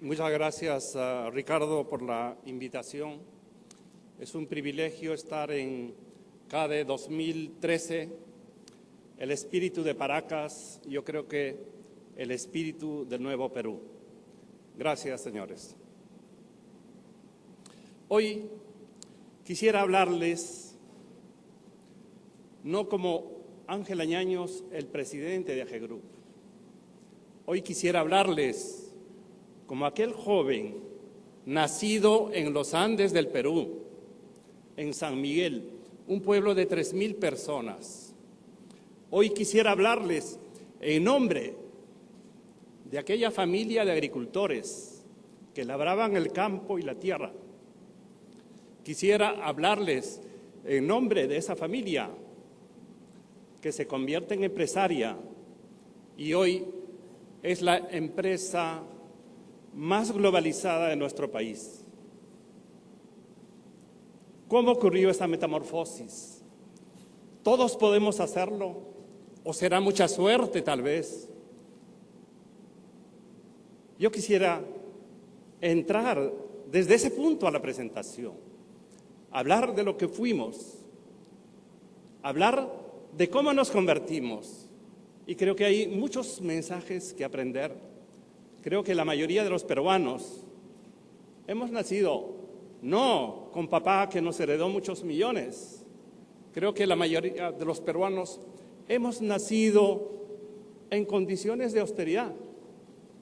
Muchas gracias, Ricardo, por la invitación. Es un privilegio estar en CADE 2013. El espíritu de Paracas, yo creo que el espíritu del Nuevo Perú. Gracias, señores. Hoy quisiera hablarles, no como Ángel Añaños, el presidente de AGE Group. Hoy quisiera hablarles como aquel joven nacido en los Andes del Perú, en San Miguel, un pueblo de 3,000 personas. Hoy quisiera hablarles en nombre de aquella familia de agricultores que labraban el campo y la tierra. Quisiera hablarles en nombre de esa familia que se convierte en empresaria y hoy es la empresa más globalizada de nuestro país. ¿Cómo ocurrió esta metamorfosis? ¿Todos podemos hacerlo? ¿O será mucha suerte tal vez? Yo quisiera entrar desde ese punto a la presentación, hablar de lo que fuimos, hablar de cómo nos convertimos. Y creo que hay muchos mensajes que aprender. Creo que la mayoría de los peruanos hemos nacido no con papá que nos heredó muchos millones. Creo que la mayoría de los peruanos hemos nacido en condiciones de austeridad,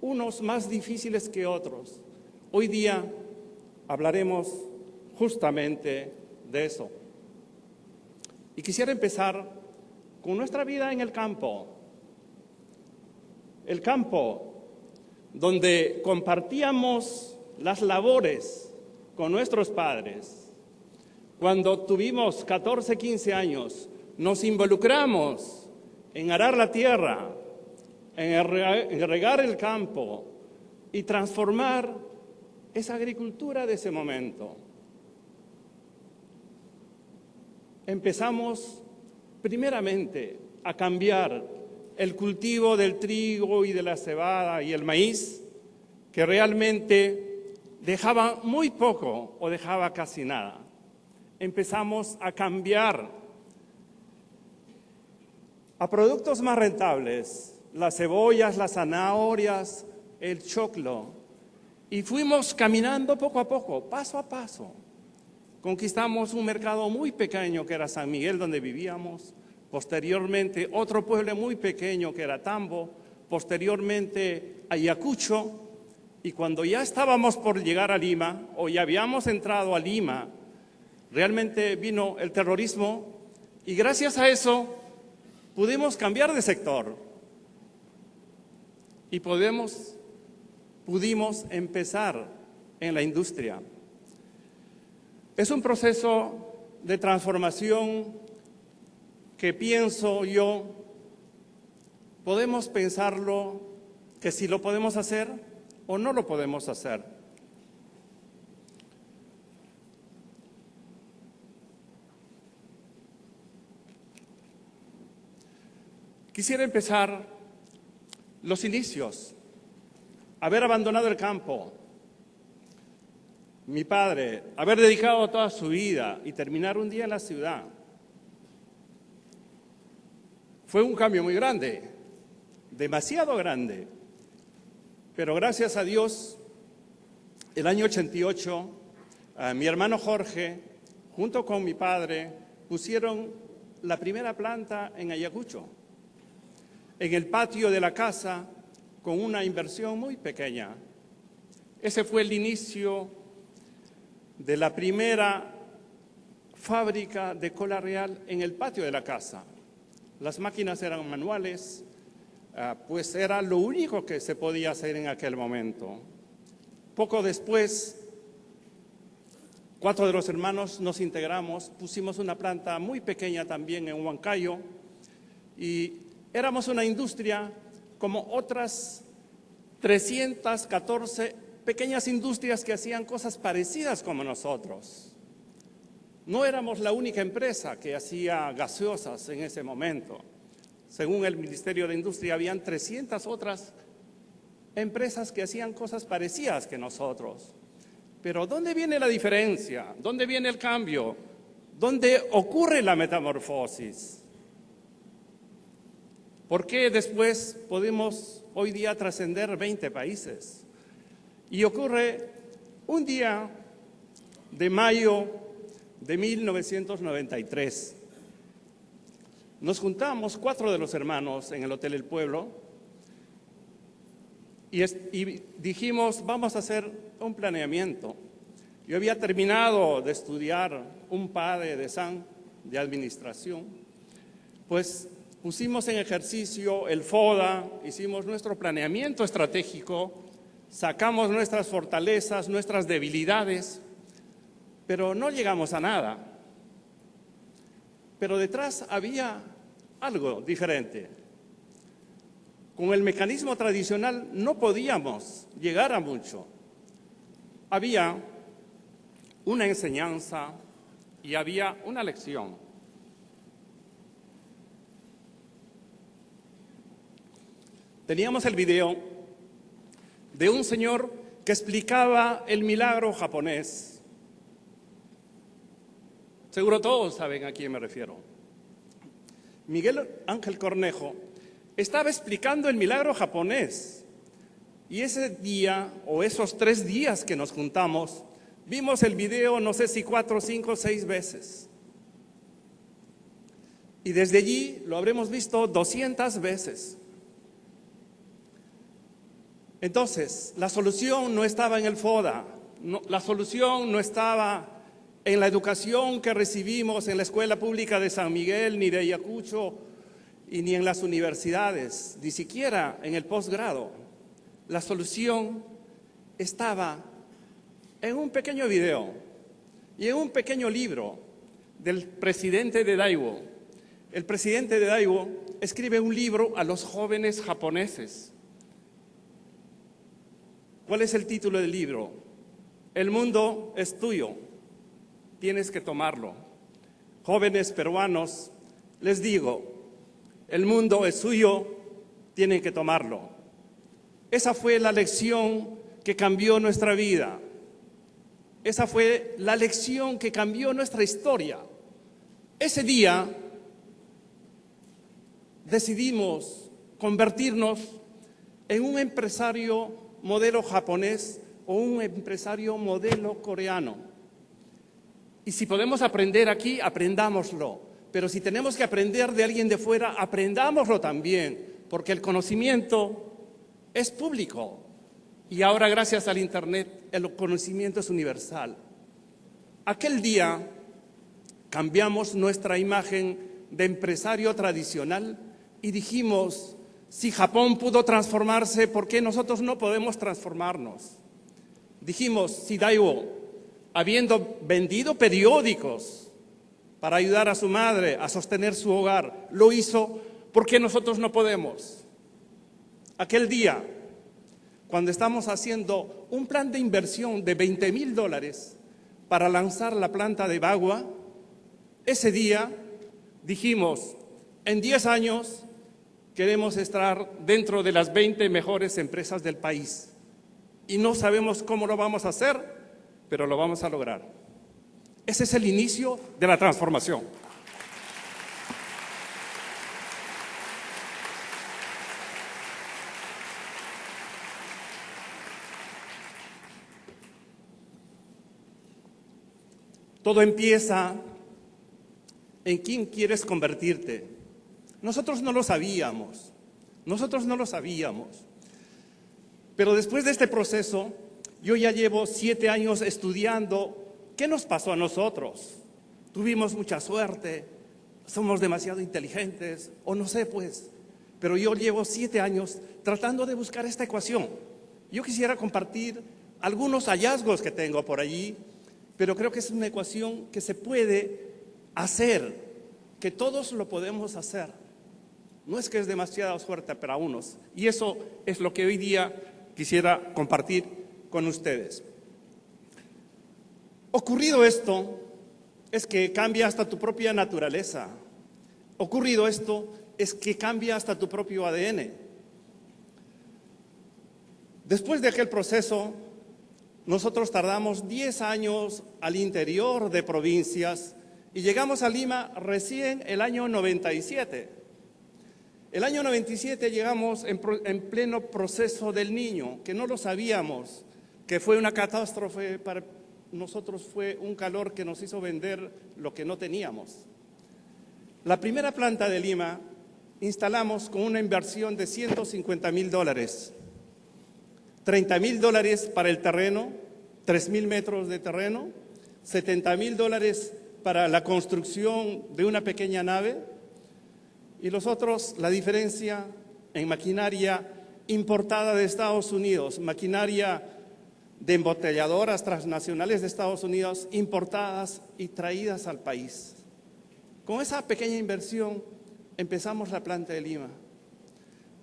unos más difíciles que otros. Hoy día hablaremos justamente de eso. Y quisiera empezar con nuestra vida en el campo. El campo donde compartíamos las labores con nuestros padres. Cuando tuvimos 14, 15 años, nos involucramos en arar la tierra, en regar el campo y transformar esa agricultura de ese momento. Empezamos primeramente a cambiar el cultivo del trigo y de la cebada y el maíz, que realmente dejaba muy poco o dejaba casi nada. Empezamos a cambiar a productos más rentables, las cebollas, las zanahorias, el choclo, y fuimos caminando poco a poco, paso a paso. Conquistamos un mercado muy pequeño que era San Miguel, donde vivíamos. Posteriormente, otro pueblo muy pequeño que era Tambo, posteriormente Ayacucho, y cuando ya estábamos por llegar a Lima, o ya habíamos entrado a Lima, realmente vino el terrorismo, y gracias a eso pudimos cambiar de sector, y pudimos empezar en la industria. Es un proceso de transformación que pienso yo, podemos pensarlo que si lo podemos hacer o no lo podemos hacer. Quisiera empezar los inicios, haber abandonado el campo, mi padre, haber dedicado toda su vida y terminar un día en la ciudad. Fue un cambio muy grande, demasiado grande, pero gracias a Dios, el año 88, mi hermano Jorge, junto con mi padre, pusieron la primera planta en Ayacucho, en el patio de la casa, con una inversión muy pequeña. Ese fue el inicio de la primera fábrica de cola real en el patio de la casa. Las máquinas eran manuales, pues era lo único que se podía hacer en aquel momento. Poco después, 4 de los hermanos nos integramos, pusimos una planta muy pequeña también en Huancayo y éramos una industria como otras 314 pequeñas industrias que hacían cosas parecidas como nosotros. No éramos la única empresa que hacía gaseosas en ese momento. Según el Ministerio de Industria, habían 300 otras empresas que hacían cosas parecidas que nosotros. Pero ¿dónde viene la diferencia? ¿Dónde viene el cambio? ¿Dónde ocurre la metamorfosis? ¿Por qué después podemos hoy día trascender 20 países? Y ocurre un día de mayo de 1993. Nos juntamos 4 de los hermanos en el Hotel El Pueblo y dijimos, vamos a hacer un planeamiento. Yo había terminado de estudiar un PADE de SAN, de administración, pues pusimos en ejercicio el FODA, hicimos nuestro planeamiento estratégico, sacamos nuestras fortalezas, nuestras debilidades, pero no llegamos a nada. Pero detrás había algo diferente. Con el mecanismo tradicional no podíamos llegar a mucho. Había una enseñanza y había una lección. Teníamos el video de un señor que explicaba el milagro japonés. Seguro todos saben a quién me refiero. Miguel Ángel Cornejo estaba explicando el milagro japonés. Y ese día, o esos 3 días que nos juntamos, vimos el video, no sé si 4, 5, 6 veces. Y desde allí lo habremos visto 200 veces. Entonces, la solución no estaba en el FODA, la solución no estaba en la educación que recibimos en la Escuela Pública de San Miguel, ni de Ayacucho, y ni en las universidades, ni siquiera en el posgrado. La solución estaba en un pequeño video y en un pequeño libro del presidente de Daiwo. El presidente de Daiwo escribe un libro a los jóvenes japoneses. ¿Cuál es el título del libro? El mundo es tuyo, tienes que tomarlo. Jóvenes peruanos, les digo, el mundo es suyo, tienen que tomarlo. Esa fue la lección que cambió nuestra vida. Esa fue la lección que cambió nuestra historia. Ese día decidimos convertirnos en un empresario modelo japonés o un empresario modelo coreano. Y si podemos aprender aquí, aprendámoslo. Pero si tenemos que aprender de alguien de fuera, aprendámoslo también, porque el conocimiento es público. Y ahora, gracias al Internet, el conocimiento es universal. Aquel día cambiamos nuestra imagen de empresario tradicional y dijimos, si Japón pudo transformarse, ¿por qué nosotros no podemos transformarnos? Dijimos, si Daiwo, habiendo vendido periódicos para ayudar a su madre a sostener su hogar, lo hizo, ¿por qué nosotros no podemos? Aquel día, cuando estamos haciendo un plan de inversión de $20,000 para lanzar la planta de Bagua, ese día dijimos, en 10 años queremos estar dentro de las 20 mejores empresas del país. Y no sabemos cómo lo vamos a hacer, pero lo vamos a lograr. Ese es el inicio de la transformación. Todo empieza en quién quieres convertirte. Nosotros no lo sabíamos, Pero después de este proceso, yo ya llevo 7 años estudiando qué nos pasó a nosotros. Tuvimos mucha suerte, somos demasiado inteligentes, o no sé pues, pero yo llevo 7 años tratando de buscar esta ecuación. Yo quisiera compartir algunos hallazgos que tengo por allí, pero creo que es una ecuación que se puede hacer, que todos lo podemos hacer. No es que es demasiado fuerte para unos, y eso es lo que hoy día quisiera compartir con ustedes. Ocurrido esto, es que cambia hasta tu propia naturaleza. Ocurrido esto, es que cambia hasta tu propio ADN. Después de aquel proceso, nosotros tardamos 10 años al interior de provincias y llegamos a Lima recién el año 97. El año 97 llegamos en pleno proceso del Niño, que no lo sabíamos, que fue una catástrofe para nosotros, fue un calor que nos hizo vender lo que no teníamos. La primera planta de Lima instalamos con una inversión de $150,000, $30,000 para el terreno, 3,000 metros de terreno, $70,000 para la construcción de una pequeña nave y los otros, la diferencia en maquinaria importada de Estados Unidos, maquinaria de embotelladoras transnacionales de Estados Unidos importadas y traídas al país. Con esa pequeña inversión empezamos la planta de Lima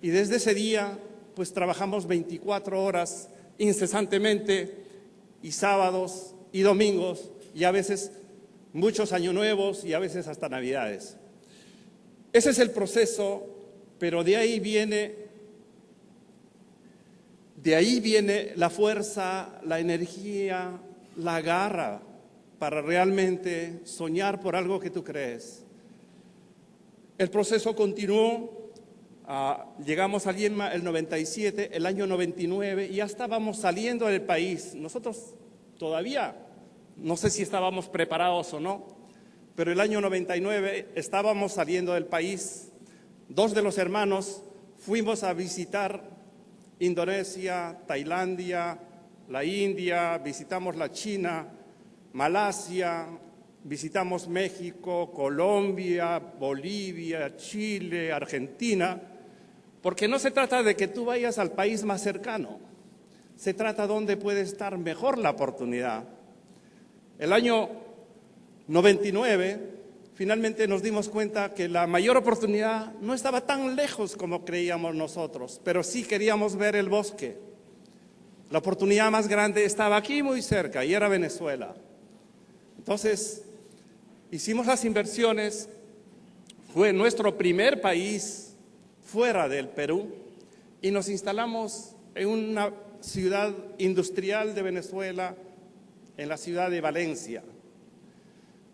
y desde ese día pues trabajamos 24 horas incesantemente y sábados y domingos y a veces muchos años nuevos y a veces hasta navidades. Ese es el proceso, pero de ahí viene la fuerza, la energía, la garra para realmente soñar por algo que tú crees. El proceso continuó, llegamos a Lima el 97, el año 99, y ya estábamos saliendo del país. Nosotros todavía, no sé si estábamos preparados o no, pero el año 99 estábamos saliendo del país. Dos de los hermanos fuimos a visitar Indonesia, Tailandia, la India, visitamos la China, Malasia, visitamos México, Colombia, Bolivia, Chile, Argentina, porque no se trata de que tú vayas al país más cercano, se trata de dónde puede estar mejor la oportunidad. El año 99, finalmente nos dimos cuenta que la mayor oportunidad no estaba tan lejos como creíamos nosotros, pero sí queríamos ver el bosque. La oportunidad más grande estaba aquí muy cerca y era Venezuela. Entonces, hicimos las inversiones, fue nuestro primer país fuera del Perú y nos instalamos en una ciudad industrial de Venezuela, en la ciudad de Valencia.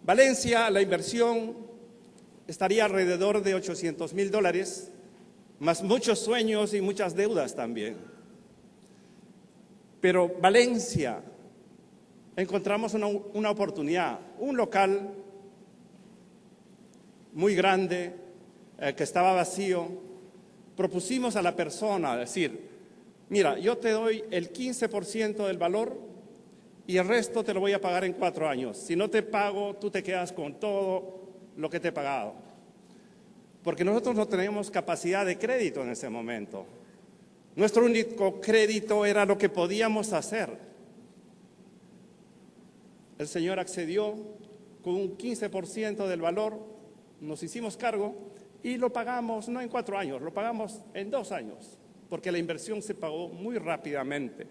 Valencia, la inversión estaría alrededor de $800,000, más muchos sueños y muchas deudas también. Pero Valencia, encontramos una oportunidad, un local muy grande que estaba vacío. Propusimos a la persona decir, mira, yo te doy el 15% del valor y el resto te lo voy a pagar en 4 años. Si no te pago, tú te quedas con todo lo que te he pagado. Porque nosotros no teníamos capacidad de crédito en ese momento. Nuestro único crédito era lo que podíamos hacer. El señor accedió con un 15% del valor, nos hicimos cargo y lo pagamos no en 4 años, lo pagamos en 2 años, porque la inversión se pagó muy rápidamente.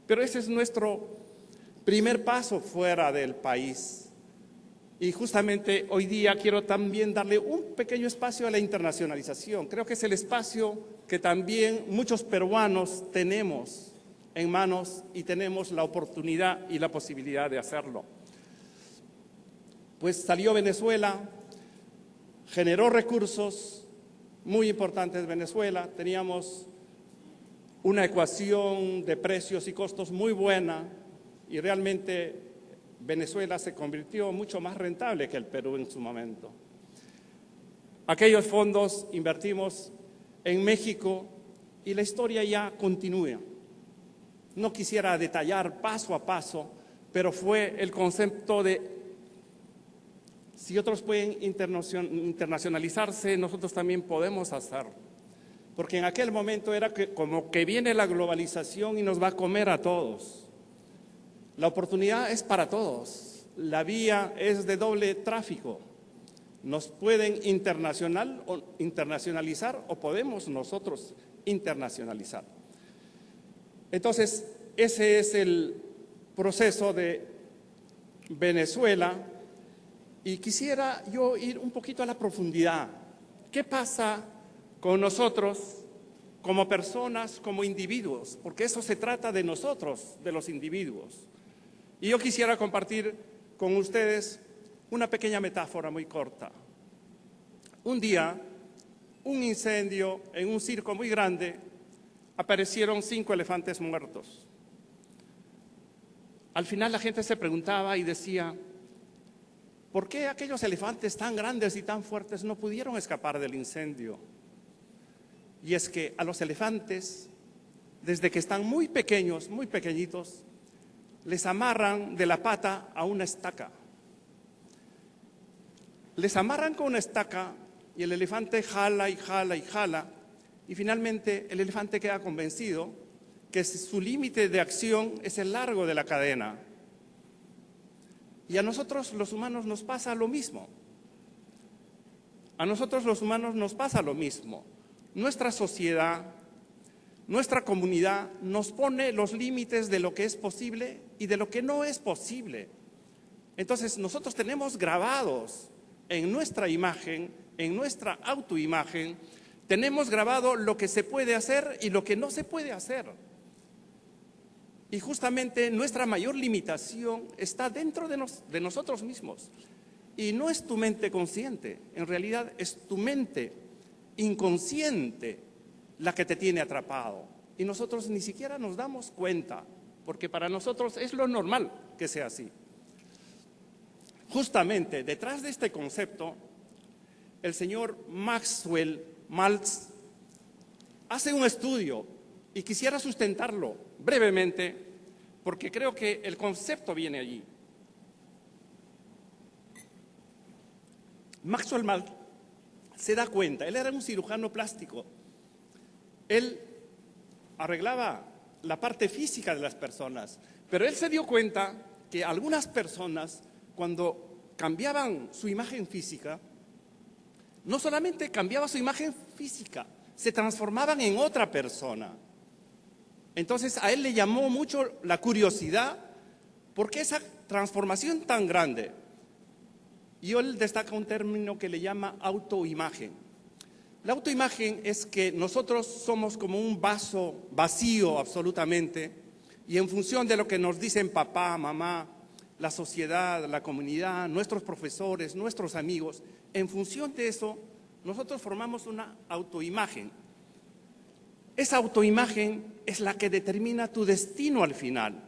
Pero ese es nuestro primer paso fuera del país. Y justamente hoy día quiero también darle un pequeño espacio a la internacionalización. Creo que es el espacio que también muchos peruanos tenemos en manos y tenemos la oportunidad y la posibilidad de hacerlo. Pues salió Venezuela, generó recursos muy importantes Venezuela, teníamos una ecuación de precios y costos muy buena y realmente Venezuela se convirtió mucho más rentable que el Perú en su momento. Aquellos fondos invertimos en México y la historia ya continúa. No quisiera detallar paso a paso, pero fue el concepto de si otros pueden internacionalizarse, nosotros también podemos hacerlo. Porque en aquel momento era como que viene la globalización y nos va a comer a todos. La oportunidad es para todos. La vía es de doble tráfico. Nos pueden internacionalizar o podemos nosotros internacionalizar. Entonces, ese es el proceso de Venezuela y quisiera yo ir un poquito a la profundidad. ¿Qué pasa con nosotros como personas, como individuos, porque eso se trata de nosotros, de los individuos. Y yo quisiera compartir con ustedes una pequeña metáfora muy corta. Un día, un incendio en un circo muy grande, aparecieron 5 elefantes muertos. Al final la gente se preguntaba y decía, ¿por qué aquellos elefantes tan grandes y tan fuertes no pudieron escapar del incendio? Y es que a los elefantes, desde que están muy pequeños, muy pequeñitos, les amarran de la pata a una estaca. Les amarran con una estaca y el elefante jala y jala y jala, y finalmente el elefante queda convencido que su límite de acción es el largo de la cadena. Y a nosotros los humanos nos pasa lo mismo. A nosotros los humanos nos pasa lo mismo. Nuestra sociedad, nuestra comunidad nos pone los límites de lo que es posible y de lo que no es posible. Entonces nosotros tenemos grabados en nuestra imagen, en nuestra autoimagen, tenemos grabado lo que se puede hacer y lo que no se puede hacer. Y justamente nuestra mayor limitación está dentro de nosotros mismos. Y no es tu mente consciente, en realidad es tu mente inconsciente la que te tiene atrapado. Y nosotros ni siquiera nos damos cuenta, porque para nosotros es lo normal que sea así. Justamente detrás de este concepto, el señor Maxwell Maltz hace un estudio y quisiera sustentarlo brevemente porque creo que el concepto viene allí. Maxwell Maltz se da cuenta, él era un cirujano plástico, él arreglaba la parte física de las personas, pero él se dio cuenta que algunas personas, cuando cambiaban su imagen física, no solamente cambiaba su imagen física, se transformaban en otra persona. Entonces a él le llamó mucho la curiosidad, ¿por qué esa transformación tan grande? Y él destaca un término que le llama autoimagen. La autoimagen es que nosotros somos como un vaso vacío absolutamente, y en función de lo que nos dicen papá, mamá, la sociedad, la comunidad, nuestros profesores, nuestros amigos, en función de eso, nosotros formamos una autoimagen. Esa autoimagen es la que determina tu destino al final.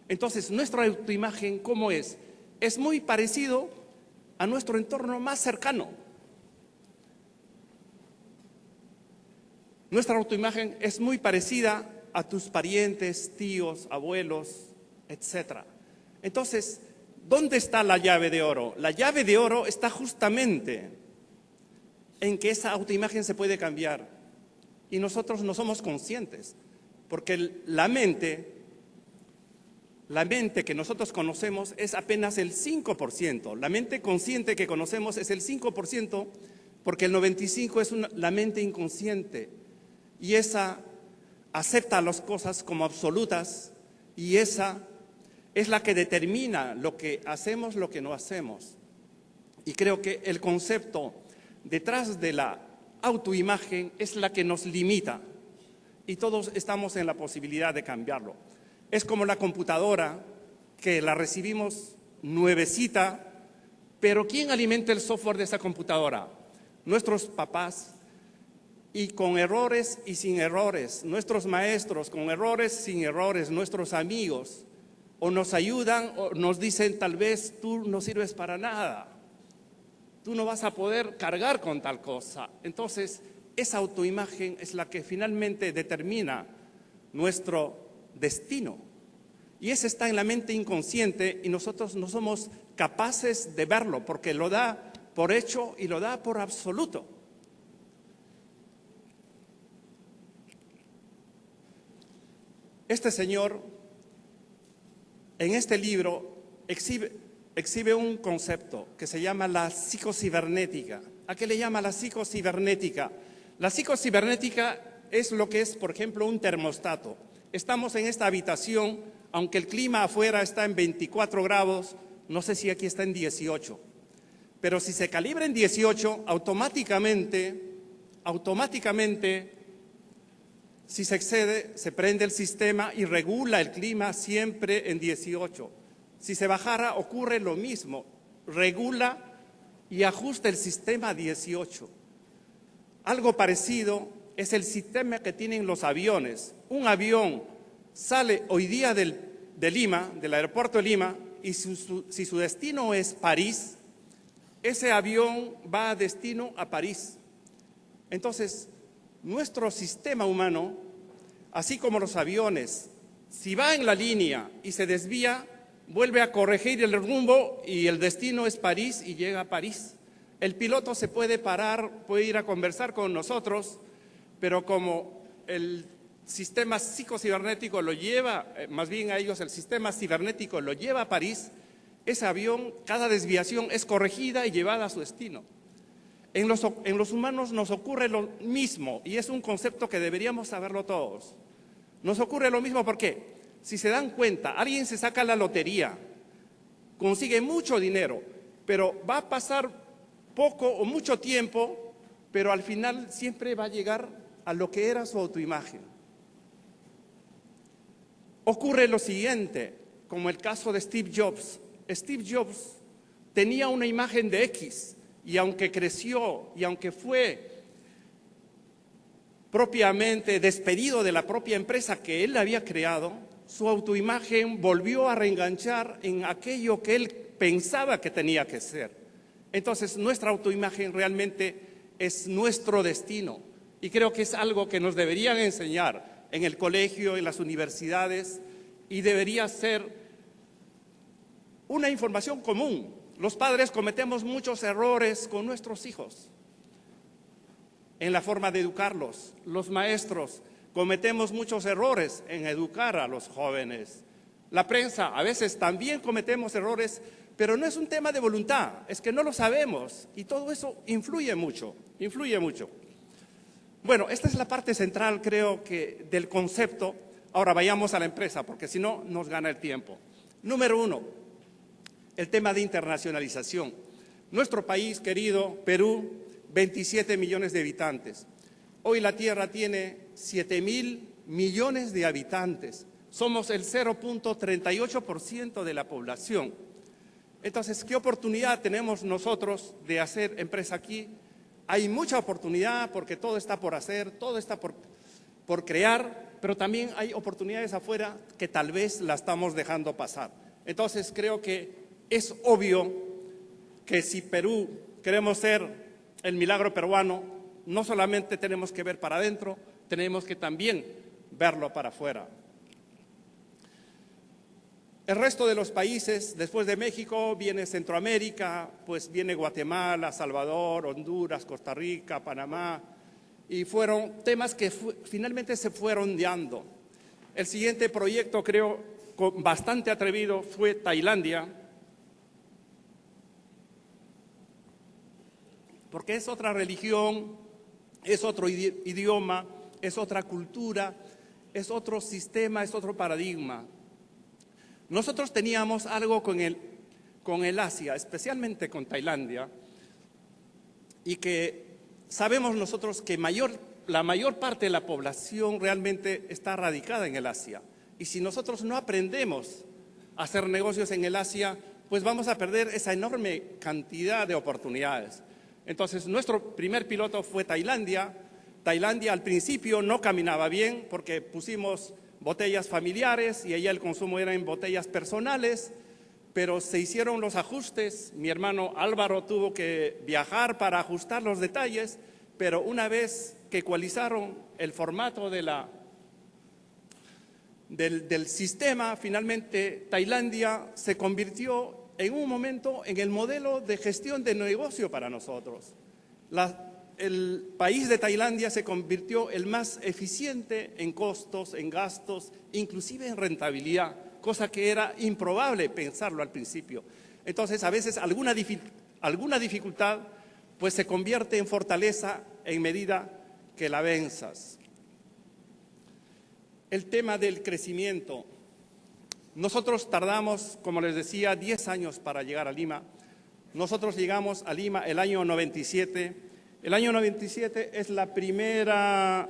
Entonces, nuestra autoimagen, ¿cómo es? Es muy parecido a nuestro entorno más cercano. Nuestra autoimagen es muy parecida a tus parientes, tíos, abuelos, etc. Entonces, ¿dónde está la llave de oro? La llave de oro está justamente en que esa autoimagen se puede cambiar y nosotros no somos conscientes, porque la mente que nosotros conocemos es apenas el 5%. La mente consciente que conocemos es el 5%, porque el 95% es la mente inconsciente, y esa acepta las cosas como absolutas, y esa es la que determina lo que hacemos, lo que no hacemos. Y creo que el concepto detrás de la autoimagen es la que nos limita, y todos estamos en la posibilidad de cambiarlo. Es como la computadora, que la recibimos nuevecita, pero ¿quién alimenta el software de esa computadora? Nuestros papás, y con errores y sin errores, nuestros maestros con errores, sin errores, nuestros amigos, o nos ayudan o nos dicen tal vez tú no sirves para nada, tú no vas a poder cargar con tal cosa. Entonces, esa autoimagen es la que finalmente determina nuestro destino. Y ese está en la mente inconsciente y nosotros no somos capaces de verlo porque lo da por hecho y lo da por absoluto. Este señor, en este libro, exhibe un concepto que se llama la psicocibernética. ¿A qué le llama la psicocibernética? La psicocibernética es lo que es, por ejemplo, un termostato. Estamos en esta habitación, aunque el clima afuera está en 24 grados, no sé si aquí está en 18. Pero si se calibra en 18, automáticamente Si se excede, se prende el sistema y regula el clima siempre en 18. Si se bajara, ocurre lo mismo, regula y ajusta el sistema a 18. Algo parecido es el sistema que tienen los aviones. Un avión sale hoy día de Lima, del aeropuerto de Lima, y si su destino es París, ese avión va a destino a París. Entonces, nuestro sistema humano, así como los aviones, si va en la línea y se desvía, vuelve a corregir el rumbo y el destino es París y llega a París. El piloto se puede parar, puede ir a conversar con nosotros, pero como el sistema psicocibernético lo lleva, más bien a ellos el sistema cibernético lo lleva a París, ese avión, cada desviación es corregida y llevada a su destino. En los humanos nos ocurre lo mismo y es un concepto que deberíamos saberlo todos. Nos ocurre lo mismo porque, si se dan cuenta, alguien se saca la lotería, consigue mucho dinero, pero va a pasar poco o mucho tiempo, pero al final siempre va a llegar a lo que era su autoimagen. Ocurre lo siguiente, como el caso de Steve Jobs. Steve Jobs tenía una imagen de X y aunque creció y aunque fue propiamente despedido de la propia empresa que él había creado, su autoimagen volvió a reenganchar en aquello que él pensaba que tenía que ser. Entonces, nuestra autoimagen realmente es nuestro destino y creo que es algo que nos deberían enseñar en el colegio, en las universidades y debería ser una información común. Los padres cometemos muchos errores con nuestros hijos en la forma de educarlos. Los maestros cometemos muchos errores en educar a los jóvenes. La prensa, a veces también cometemos errores, pero no es un tema de voluntad, es que no lo sabemos y todo eso influye mucho, influye mucho. Bueno, esta es la parte central, creo que, del concepto. Ahora vayamos a la empresa, porque si no, nos gana el tiempo. Número 1, el tema de internacionalización. Nuestro país querido, Perú, 27 millones de habitantes. Hoy la Tierra tiene 7.000 millones de habitantes. Somos el 0.38% de la población. Entonces, ¿qué oportunidad tenemos nosotros de hacer empresa aquí? Hay mucha oportunidad porque todo está por hacer, todo está por crear, pero también hay oportunidades afuera que tal vez la estamos dejando pasar. Entonces, creo que es obvio que si Perú queremos ser el milagro peruano, no solamente tenemos que ver para adentro, tenemos que también verlo para afuera. El resto de los países, después de México, viene Centroamérica, pues viene Guatemala, Salvador, Honduras, Costa Rica, Panamá, y fueron temas que finalmente se fueron dando. El siguiente proyecto, creo, bastante atrevido, fue Tailandia, porque es otra religión, es otro idioma, es otra cultura, es otro sistema, es otro paradigma. Nosotros teníamos algo con el Asia, especialmente con Tailandia, y que sabemos nosotros que la mayor parte de la población realmente está radicada en el Asia. Y si nosotros no aprendemos a hacer negocios en el Asia, pues vamos a perder esa enorme cantidad de oportunidades. Entonces, nuestro primer piloto fue Tailandia. Tailandia al principio no caminaba bien porque pusimos botellas familiares y allá el consumo era en botellas personales, pero se hicieron los ajustes. Mi hermano Álvaro tuvo que viajar para ajustar los detalles, pero una vez que ecualizaron el formato del sistema, finalmente Tailandia se convirtió en un momento en el modelo de gestión de negocio para nosotros. El país de Tailandia se convirtió el más eficiente en costos, en gastos, inclusive en rentabilidad, cosa que era improbable pensarlo al principio. Entonces, a veces alguna dificultad pues se convierte en fortaleza en medida que la venzas. El tema del crecimiento. Nosotros tardamos, como les decía, 10 años para llegar a Lima. Nosotros llegamos a Lima el año 97. El año 97 es la primera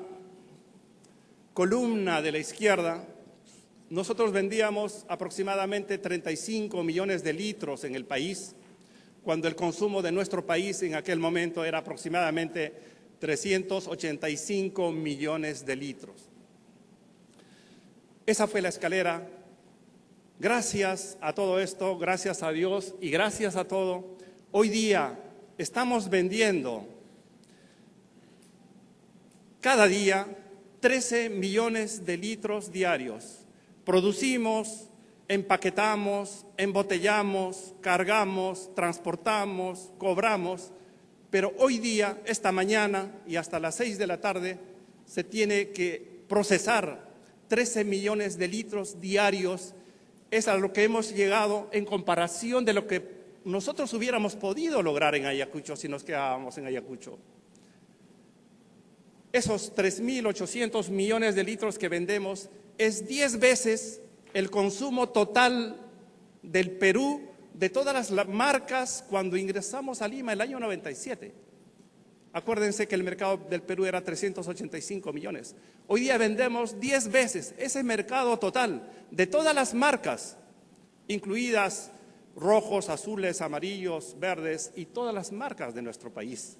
columna de la izquierda, nosotros vendíamos aproximadamente 35 millones de litros en el país, cuando el consumo de nuestro país en aquel momento era aproximadamente 385 millones de litros. Esa fue la escalera. Gracias a todo esto, gracias a Dios y gracias a todo, hoy día estamos vendiendo cada día 13 millones de litros diarios. Producimos, empaquetamos, embotellamos, cargamos, transportamos, cobramos, pero hoy día, esta mañana y hasta las 6 de la tarde, se tiene que procesar 13 millones de litros diarios. Es a lo que hemos llegado en comparación de lo que nosotros hubiéramos podido lograr en Ayacucho si nos quedábamos en Ayacucho. Esos 3.800 millones de litros que vendemos es 10 veces el consumo total del Perú, de todas las marcas, cuando ingresamos a Lima el año 97. Acuérdense que el mercado del Perú era 385 millones. Hoy día vendemos 10 veces ese mercado total de todas las marcas, incluidas rojos, azules, amarillos, verdes y todas las marcas de nuestro país.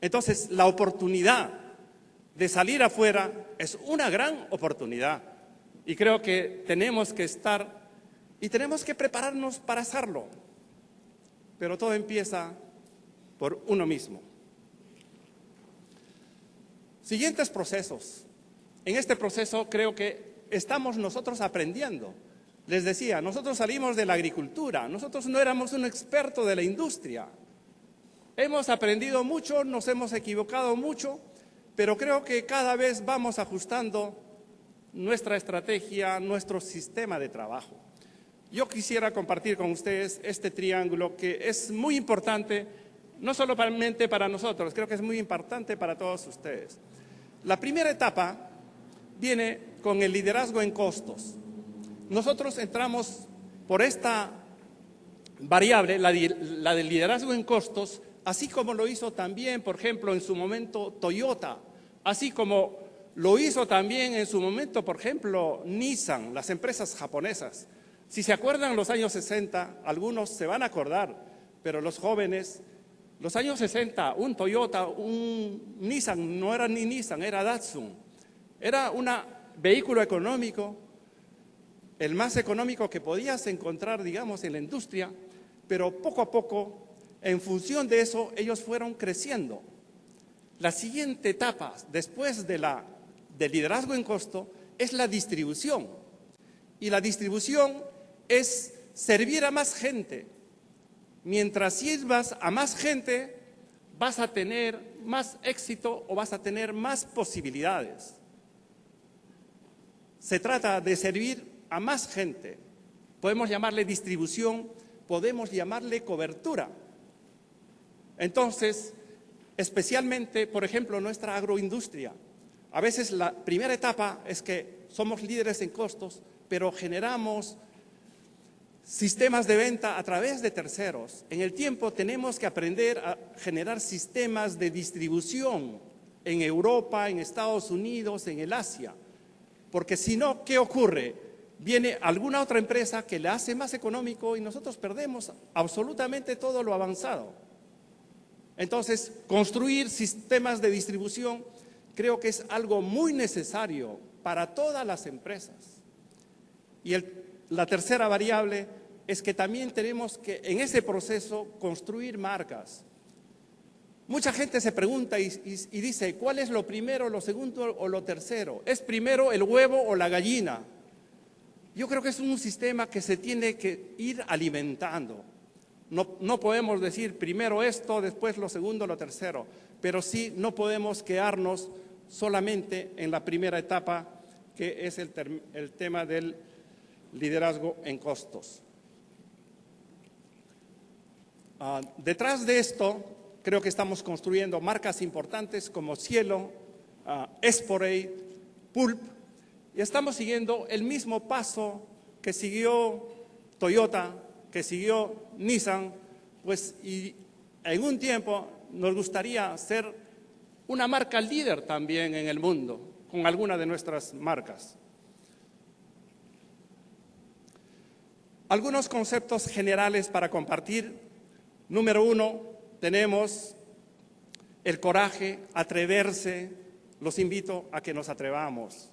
Entonces, la oportunidad de salir afuera es una gran oportunidad y creo que tenemos que estar y tenemos que prepararnos para hacerlo. Pero todo empieza por uno mismo. Siguientes procesos. En este proceso creo que estamos nosotros aprendiendo. Les decía, nosotros salimos de la agricultura, nosotros no éramos un experto de la industria. Hemos aprendido mucho, nos hemos equivocado mucho, pero creo que cada vez vamos ajustando nuestra estrategia, nuestro sistema de trabajo. Yo quisiera compartir con ustedes este triángulo que es muy importante, no solamente para nosotros, creo que es muy importante para todos ustedes. La primera etapa viene con el liderazgo en costos. Nosotros entramos por esta variable, la del liderazgo en costos, así como lo hizo también, por ejemplo, en su momento Toyota, así como lo hizo también en su momento, por ejemplo, Nissan, las empresas japonesas. Si se acuerdan los años 60, algunos se van a acordar, pero los jóvenes, los años 60, un Toyota, un Nissan, no era ni Nissan, era Datsun. Era un vehículo económico, el más económico que podías encontrar, digamos, en la industria, pero poco a poco, en función de eso, ellos fueron creciendo. La siguiente etapa, después del liderazgo en costo, es la distribución. Y la distribución es servir a más gente. Mientras sirvas a más gente, vas a tener más éxito o vas a tener más posibilidades. Se trata de servir a más gente. Podemos llamarle distribución, podemos llamarle cobertura. Entonces, especialmente, por ejemplo, nuestra agroindustria. A veces la primera etapa es que somos líderes en costos, pero generamos sistemas de venta a través de terceros. En el tiempo tenemos que aprender a generar sistemas de distribución en Europa, en Estados Unidos, en el Asia. Porque si no, ¿qué ocurre? Viene alguna otra empresa que le hace más económico y nosotros perdemos absolutamente todo lo avanzado. Entonces, construir sistemas de distribución creo que es algo muy necesario para todas las empresas. Y la tercera variable es que también tenemos que en ese proceso construir marcas. Mucha gente se pregunta y dice, ¿cuál es lo primero, lo segundo o lo tercero? ¿Es primero el huevo o la gallina? Yo creo que es un sistema que se tiene que ir alimentando. No podemos decir primero esto, después lo segundo, lo tercero, pero sí no podemos quedarnos solamente en la primera etapa, que es el tema del liderazgo en costos. Detrás de esto, creo que estamos construyendo marcas importantes como Cielo, Esporate, Pulp, y estamos siguiendo el mismo paso que siguió Toyota, que siguió Nissan, pues y en un tiempo nos gustaría ser una marca líder también en el mundo. con alguna de nuestras marcas. Algunos conceptos generales para compartir. Número 1, tenemos el coraje, atreverse. Los invito a que nos atrevamos.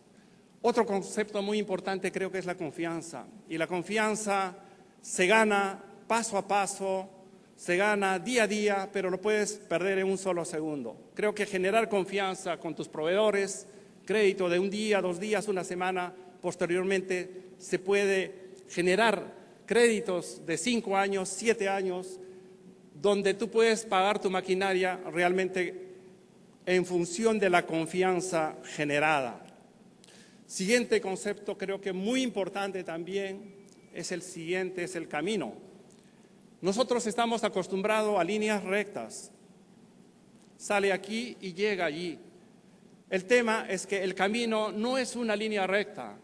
Otro concepto muy importante creo que es la confianza. Y la confianza se gana paso a paso, se gana día a día, pero lo puedes perder en un solo segundo. Creo que generar confianza con tus proveedores, crédito de un día, 2 días, una semana, posteriormente se puede generar créditos de 5 años, 7 años, donde tú puedes pagar tu maquinaria realmente en función de la confianza generada. Siguiente concepto, creo que muy importante también, es el siguiente, es el camino. Nosotros estamos acostumbrados a líneas rectas. Sale aquí y llega allí. El tema es que el camino no es una línea recta.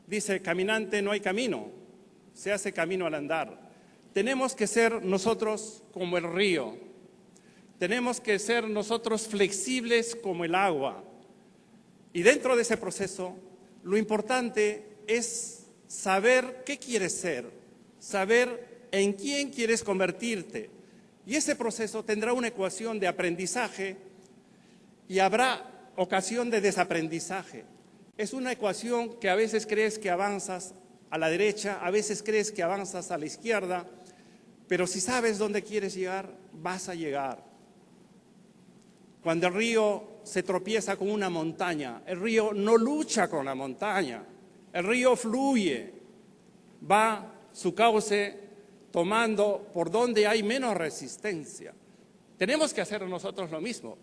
Dice, caminante no hay camino, se hace camino al andar. Tenemos que ser nosotros como el río. Tenemos que ser nosotros flexibles como el agua. Y dentro de ese proceso, lo importante es saber qué quieres ser, saber en quién quieres convertirte. Y ese proceso tendrá una ecuación de aprendizaje y habrá ocasión de desaprendizaje. Es una ecuación que a veces crees que avanzas a la derecha, a veces crees que avanzas a la izquierda, pero si sabes dónde quieres llegar, vas a llegar. Cuando el río se tropieza con una montaña, el río no lucha con la montaña, el río fluye, va su cauce tomando por donde hay menos resistencia. Tenemos que hacer nosotros lo mismo.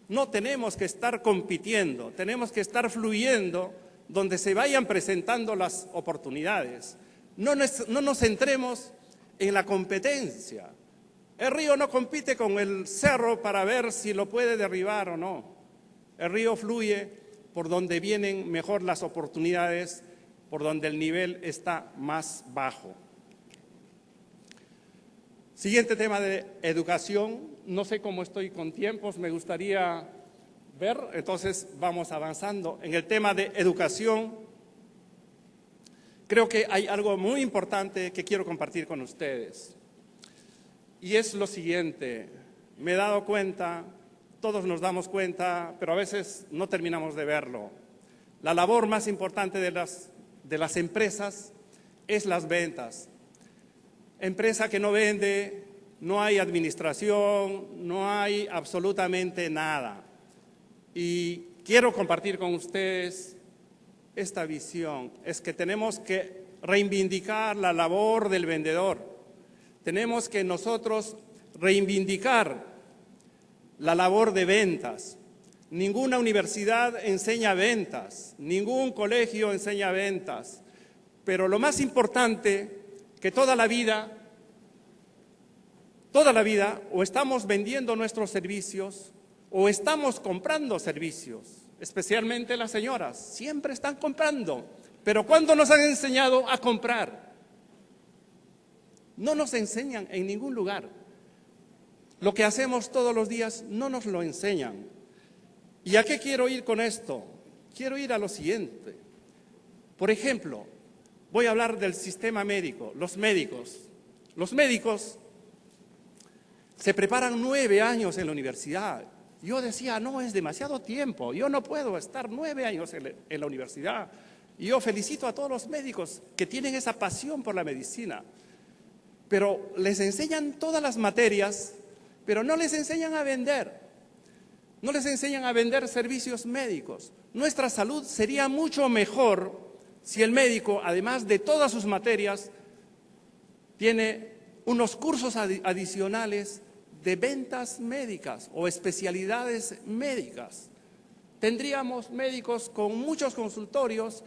No tenemos que estar compitiendo, tenemos que estar fluyendo donde se vayan presentando las oportunidades. No nos centremos en la competencia. El río no compite con el cerro para ver si lo puede derribar o no. El río fluye por donde vienen mejor las oportunidades, por donde el nivel está más bajo. Siguiente tema de educación. No sé cómo estoy con tiempos, me gustaría ver, entonces vamos avanzando. En el tema de educación, creo que hay algo muy importante que quiero compartir con ustedes. Y es lo siguiente, me he dado cuenta, todos nos damos cuenta, pero a veces no terminamos de verlo. La labor más importante de las empresas es las ventas. Empresa que no vende, no hay administración, no hay absolutamente nada. Y quiero compartir con ustedes esta visión, es que tenemos que reivindicar la labor del vendedor. Tenemos que nosotros reivindicar la labor de ventas. Ninguna universidad enseña ventas, ningún colegio enseña ventas, pero lo más importante que toda la vida o estamos vendiendo nuestros servicios o estamos comprando servicios, especialmente las señoras, siempre están comprando, pero ¿cuándo nos han enseñado a comprar? No nos enseñan en ningún lugar. Lo que hacemos todos los días no nos lo enseñan. ¿Y a qué quiero ir con esto? Quiero ir a lo siguiente. Por ejemplo, voy a hablar del sistema médico, los médicos. Los médicos se preparan 9 años en la universidad. Yo decía, no, es demasiado tiempo, yo no puedo estar 9 años en la universidad. Y yo felicito a todos los médicos que tienen esa pasión por la medicina. Pero les enseñan todas las materias, pero no les enseñan a vender. No les enseñan a vender servicios médicos. Nuestra salud sería mucho mejor si el médico, además de todas sus materias, tiene unos cursos adicionales de ventas médicas o especialidades médicas. Tendríamos médicos con muchos consultorios,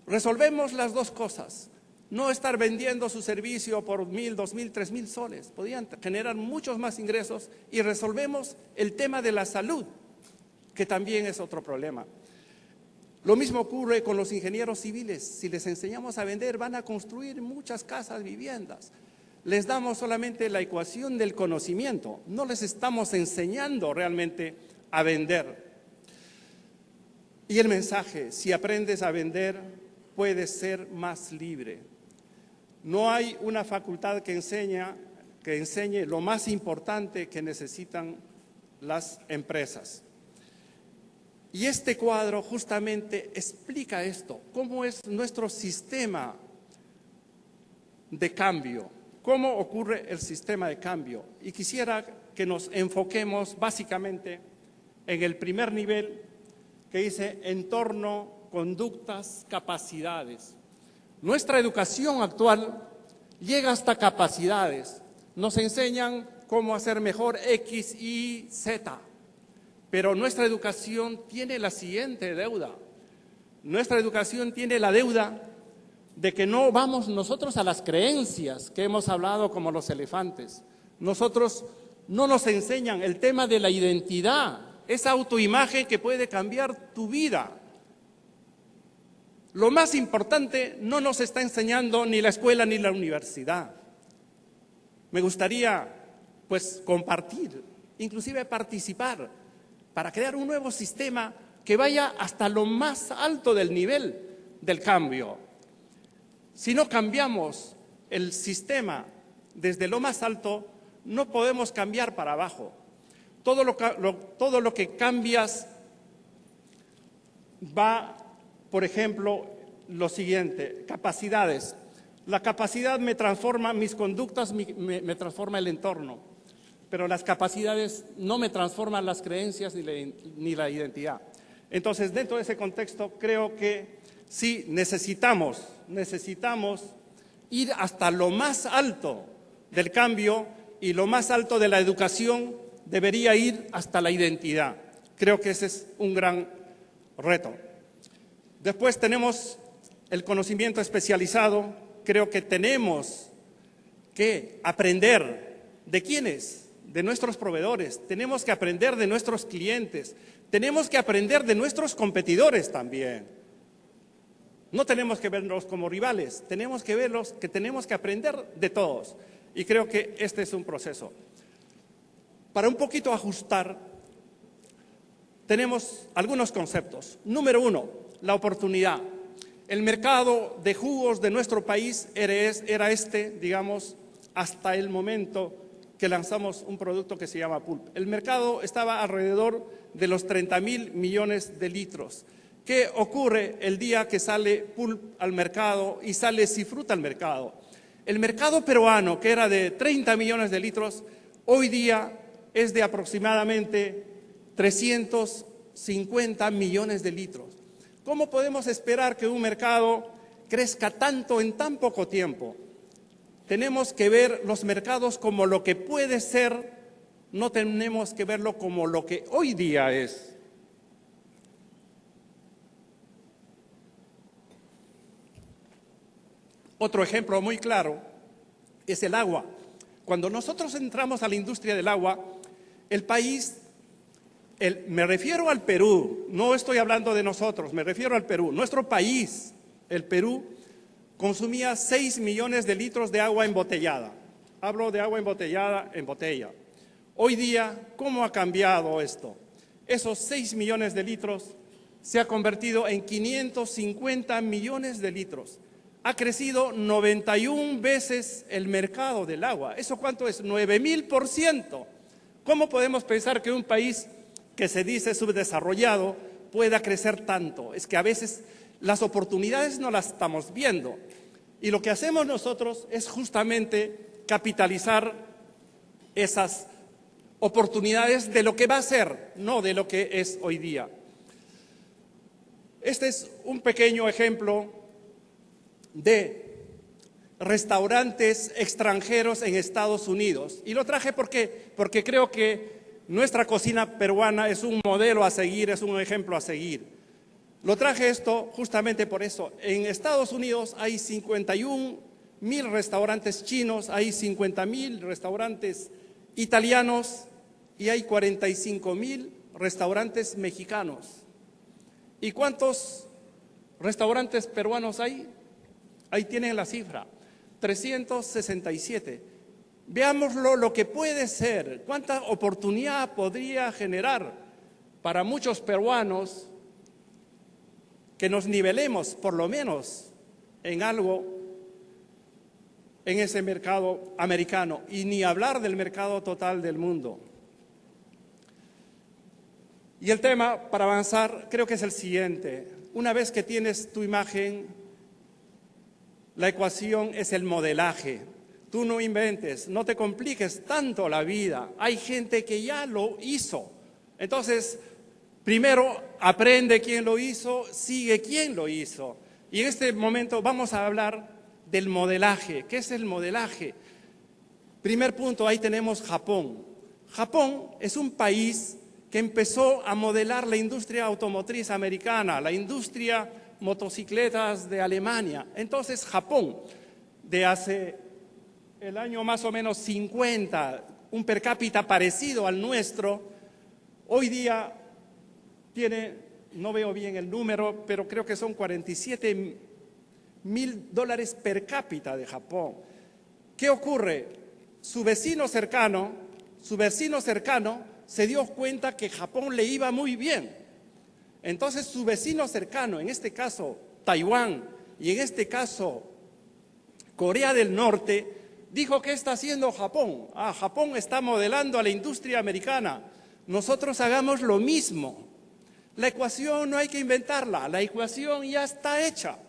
resolvemos las dos cosas. No estar vendiendo su servicio por 1.000, 2.000, 3.000 soles. Podrían generar muchos más ingresos y resolvemos el tema de la salud, que también es otro problema. Lo mismo ocurre con los ingenieros civiles. Si les enseñamos a vender, van a construir muchas casas, viviendas. Les damos solamente la ecuación del conocimiento. No les estamos enseñando realmente a vender. Y el mensaje, si aprendes a vender, puedes ser más libre. No hay una facultad que enseñe lo más importante que necesitan las empresas. Y este cuadro justamente explica esto, cómo es nuestro sistema de cambio, cómo ocurre el sistema de cambio. Y quisiera que nos enfoquemos básicamente en el primer nivel que dice entorno, conductas, capacidades. Nuestra educación actual llega hasta capacidades. Nos enseñan cómo hacer mejor X, Y, Z. Pero nuestra educación tiene la siguiente deuda. Nuestra educación tiene la deuda de que no vamos nosotros a las creencias que hemos hablado como los elefantes. Nosotros no nos enseñan el tema de la identidad, esa autoimagen que puede cambiar tu vida. Lo más importante no nos está enseñando ni la escuela ni la universidad. Me gustaría, pues, compartir, inclusive participar, para crear un nuevo sistema que vaya hasta lo más alto del nivel del cambio. Si no cambiamos el sistema desde lo más alto, no podemos cambiar para abajo. Todo lo que cambias va, por ejemplo, lo siguiente, capacidades. La capacidad me transforma mis conductas, me transforma el entorno. Pero las capacidades no me transforman las creencias ni la identidad. Entonces, dentro de ese contexto, creo que sí necesitamos ir hasta lo más alto del cambio, y lo más alto de la educación debería ir hasta la identidad. Creo que ese es un gran reto. Después tenemos el conocimiento especializado. Creo que tenemos que aprender de quiénes, de nuestros proveedores, tenemos que aprender de nuestros clientes, tenemos que aprender de nuestros competidores también. No tenemos que verlos como rivales, tenemos que aprender de todos. Y creo que este es un proceso. Para un poquito ajustar, tenemos algunos conceptos. Número 1, la oportunidad. El mercado de jugos de nuestro país era digamos, hasta el momento que lanzamos un producto que se llama Pulp. El mercado estaba alrededor de los 30.000 millones de litros. ¿Qué ocurre el día que sale Pulp al mercado y sale Cifruta al mercado? El mercado peruano, que era de 30 millones de litros, hoy día es de aproximadamente 350 millones de litros. ¿Cómo podemos esperar que un mercado crezca tanto en tan poco tiempo? Tenemos que ver los mercados como lo que puede ser, no tenemos que verlo como lo que hoy día es. Otro ejemplo muy claro es el agua. Cuando nosotros entramos a la industria del agua, el país, me refiero al Perú, no estoy hablando de nosotros, me refiero al Perú. Nuestro país, el Perú, consumía 6 millones de litros de agua embotellada. Hablo de agua embotellada en botella. Hoy día, ¿cómo ha cambiado esto? Esos 6 millones de litros se ha convertido en 550 millones de litros. Ha crecido 91 veces el mercado del agua. ¿Eso cuánto es? 9.000%. ¿Cómo podemos pensar que un país que se dice subdesarrollado pueda crecer tanto? Es que a veces las oportunidades no las estamos viendo. Y lo que hacemos nosotros es justamente capitalizar esas oportunidades de lo que va a ser, no de lo que es hoy día. Este es un pequeño ejemplo de restaurantes extranjeros en Estados Unidos. Y lo traje porque creo que nuestra cocina peruana es un modelo a seguir, es un ejemplo a seguir. Lo traje esto justamente por eso. En Estados Unidos hay 51.000 restaurantes chinos, hay 50.000 restaurantes italianos y hay 45.000 restaurantes mexicanos. ¿Y cuántos restaurantes peruanos hay? Ahí tienen la cifra, 367. Veámoslo lo que puede ser, cuánta oportunidad podría generar para muchos peruanos que nos nivelemos por lo menos en algo en ese mercado americano, y ni hablar del mercado total del mundo. Y el tema, para avanzar, creo que es el siguiente. Una vez que tienes tu imagen, la ecuación es el modelaje. Tú no inventes, no te compliques tanto la vida. Hay gente que ya lo hizo. Entonces, primero aprende quién lo hizo, sigue quién lo hizo. Y en este momento vamos a hablar del modelaje. ¿Qué es el modelaje? Primer punto, ahí tenemos Japón. Japón es un país que empezó a modelar la industria automotriz americana, la industria motocicletas de Alemania. Entonces, Japón, de hace el año más o menos 50, un per cápita parecido al nuestro, hoy día tiene, no veo bien el número, pero creo que son $47,000 per cápita de Japón. ¿Qué ocurre? Su vecino cercano se dio cuenta que Japón le iba muy bien. Entonces su vecino cercano, en este caso Taiwán y en este caso Corea del Norte, dijo: ¿qué está haciendo Japón? Japón está modelando a la industria americana. Nosotros hagamos lo mismo. La ecuación no hay que inventarla, la ecuación ya está hecha.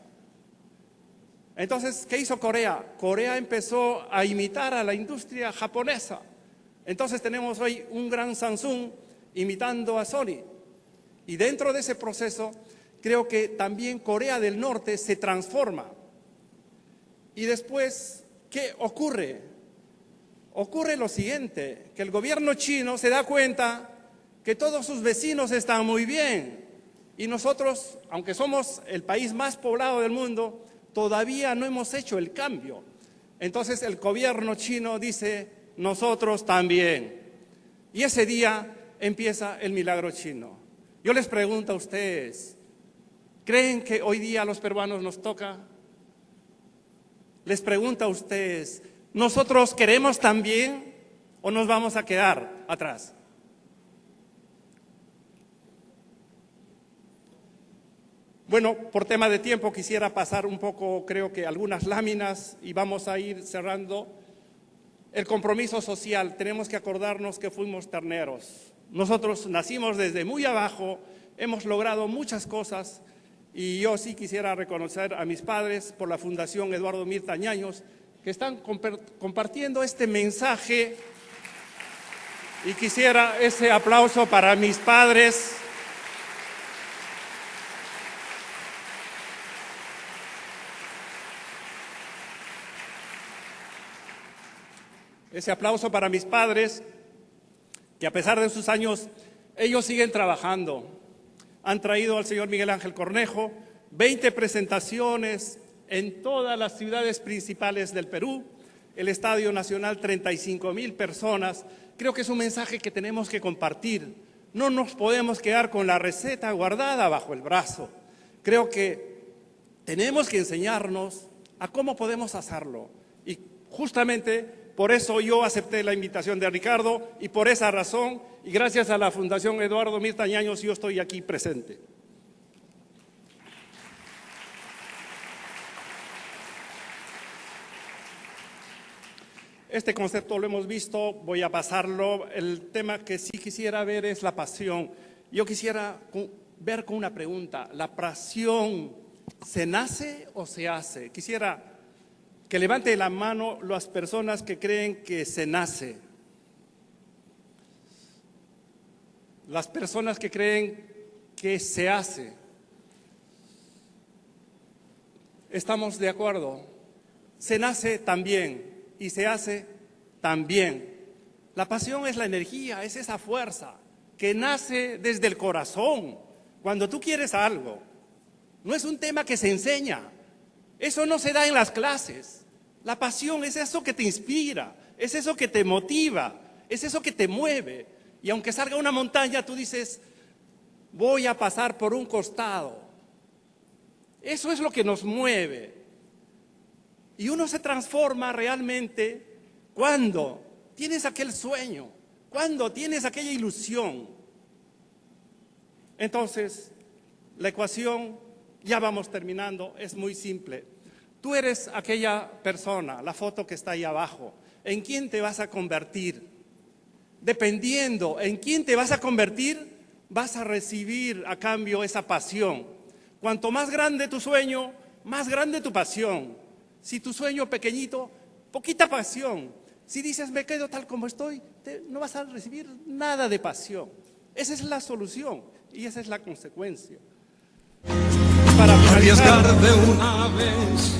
Entonces, ¿qué hizo Corea? Corea empezó a imitar a la industria japonesa. Entonces tenemos hoy un gran Samsung imitando a Sony. Y dentro de ese proceso, creo que también Corea del Norte se transforma. Y después, ¿qué ocurre? Ocurre lo siguiente, que el gobierno chino se da cuenta que todos sus vecinos están muy bien. Y nosotros, aunque somos el país más poblado del mundo, todavía no hemos hecho el cambio. Entonces el gobierno chino dice: nosotros también. Y ese día empieza el milagro chino. Yo les pregunto a ustedes, ¿creen que hoy día a los peruanos nos toca? Les pregunto a ustedes, ¿nosotros queremos también o nos vamos a quedar atrás? Bueno, por tema de tiempo quisiera pasar un poco, creo que algunas láminas, y vamos a ir cerrando. El compromiso social, tenemos que acordarnos que fuimos terneros. Nosotros nacimos desde muy abajo, hemos logrado muchas cosas, y yo sí quisiera reconocer a mis padres por la Fundación Eduardo Mirta Ñaños, que están compartiendo este mensaje, y quisiera ese aplauso para mis padres. Ese aplauso para mis padres, que a pesar de sus años, ellos siguen trabajando. Han traído al señor Miguel Ángel Cornejo 20 presentaciones en todas las ciudades principales del Perú, el Estadio Nacional, 35,000 personas. Creo que es un mensaje que tenemos que compartir. No nos podemos quedar con la receta guardada bajo el brazo. Creo que tenemos que enseñarnos a cómo podemos hacerlo. Y justamente por eso yo acepté la invitación de Ricardo, y por esa razón, y gracias a la Fundación Eduardo Mirta Ñaños, yo estoy aquí presente. Este concepto lo hemos visto, voy a pasarlo. El tema que sí quisiera ver es la pasión. Yo quisiera ver con una pregunta: ¿la pasión se nace o se hace? Quisiera que levante la mano las personas que creen que se nace. Las personas que creen que se hace. Estamos de acuerdo. Se nace también y se hace también. La pasión es la energía, es esa fuerza que nace desde el corazón. Cuando tú quieres algo, no es un tema que se enseña. Eso no se da en las clases. La pasión es eso que te inspira, es eso que te motiva, es eso que te mueve. Y aunque salga una montaña, tú dices: voy a pasar por un costado. Eso es lo que nos mueve. Y uno se transforma realmente cuando tienes aquel sueño, cuando tienes aquella ilusión. Entonces, la ecuación Ya vamos terminando, es muy simple. Tú eres aquella persona, la foto que está ahí abajo. ¿En quién te vas a convertir? Dependiendo en quién te vas a convertir, vas a recibir a cambio esa pasión. Cuanto más grande tu sueño, más grande tu pasión. Si tu sueño pequeñito, poquita pasión. Si dices, me quedo tal como estoy, no vas a recibir nada de pasión. Esa es la solución y esa es la consecuencia. Para finalizar, de una vez,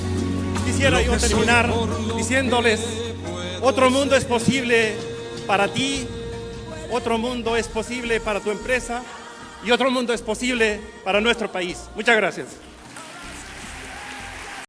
quisiera yo terminar diciéndoles, otro mundo es posible para ti, otro mundo es posible para tu empresa y otro mundo es posible para nuestro país. Muchas gracias.